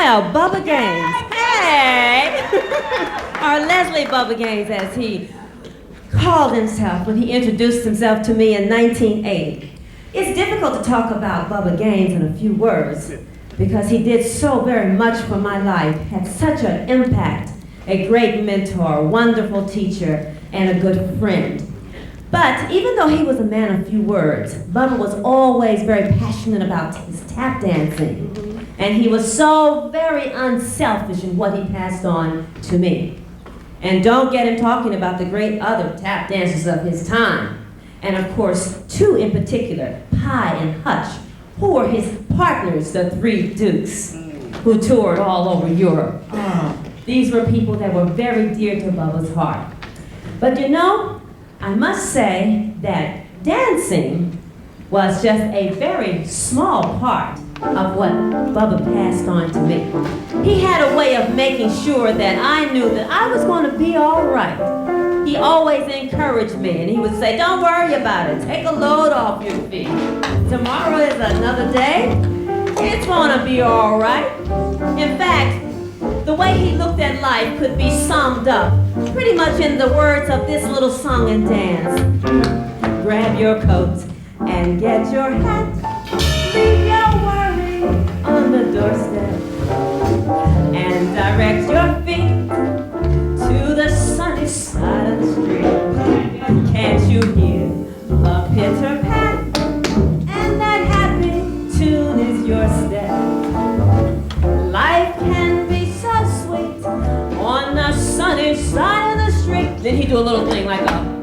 Well, Bubba Gaines. Hey! Or Leslie Bubba Gaines, as he called himself when he introduced himself to me in 1980. It's difficult to talk about Bubba Gaines in a few words because he did so very much for my life, had such an impact, a great mentor, wonderful teacher, and a good friend. But even though he was a man of few words, Bubba was always very passionate about his tap dancing. And he was so very unselfish in what he passed on to me. And don't get him talking about the great other tap dancers of his time. And of course, two in particular, Pye and Hutch, who were his partners, the Three Dukes, who toured all over Europe. These were people that were very dear to Bubba's heart. But you know, I must say that dancing was just a very small part of what Bubba passed on to me. He had a way of making sure that I knew that I was going to be all right. He always encouraged me, and he would say, don't worry about it. Take a load off your feet. Tomorrow is another day. It's going to be all right. In fact, the way he looked at life could be summed up pretty much in the words of this little song and dance. Grab your coat and get your hat. Leave your worry on the doorstep and direct your feet to the sunny side of the street. Can't you hear a pitter pat? And that happy tune is your step. Life can be so sweet on the sunny side of the street. Then he do a little thing like a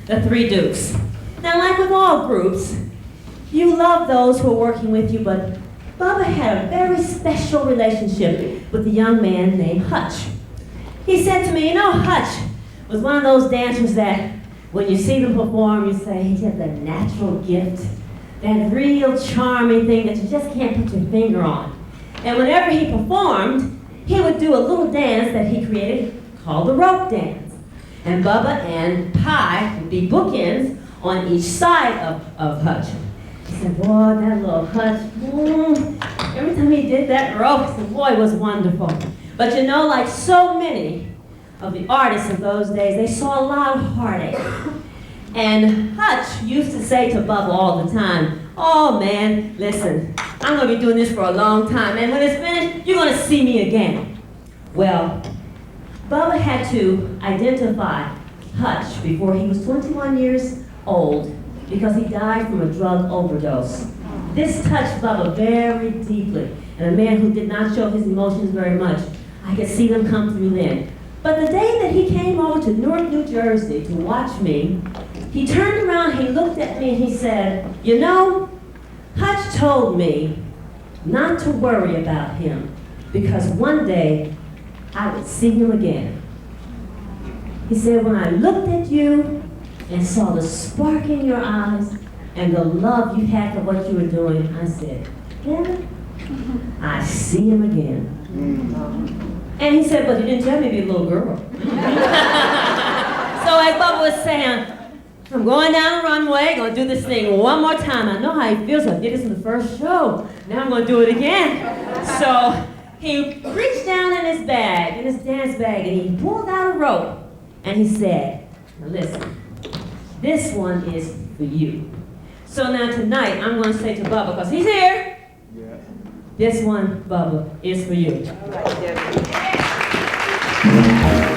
the Three Dukes. Now, like with all groups, you love those who are working with you, but Bubba had a very special relationship with a young man named Hutch. He said to me, you know, Hutch was one of those dancers that when you see them perform, you say, he has that natural gift, that real charming thing that you just can't put your finger on. And whenever he performed, he would do a little dance that he created called the rope dance. And Bubba and Pye would be bookends on each side of Hutch. He said, boy, that little Hutch, every time he did that rope, he said, boy, it was wonderful. But you know, like so many of the artists of those days, they saw a lot of heartache. And Hutch used to say to Bubba all the time, oh man, listen, I'm going to be doing this for a long time, and when it's finished, you're going to see me again. Well, Bubba had to identify Hutch before he was 21 years old because he died from a drug overdose. This touched Bubba very deeply, and a man who did not show his emotions very much. I could see them come through then. But the day that he came over to Newark, New Jersey to watch me, he turned around, he looked at me, and he said, you know, Hutch told me not to worry about him because one day I would see him again. He said, when I looked at you and saw the spark in your eyes and the love you had for what you were doing, I said, yeah, I see him again. And he said, but you didn't tell me to be a little girl. So as Bubba was saying, I'm going down the runway, going to do this thing one more time. I know how he feels. I did this in the first show. Now I'm going to do it again. So he reached down in in his bag, in his dance bag, and he pulled out a rope, and he said, now listen, this one is for you. So now tonight, I'm going to say to Bubba, because he's here, yeah. This one, Bubba, is for you. All right, Deborah.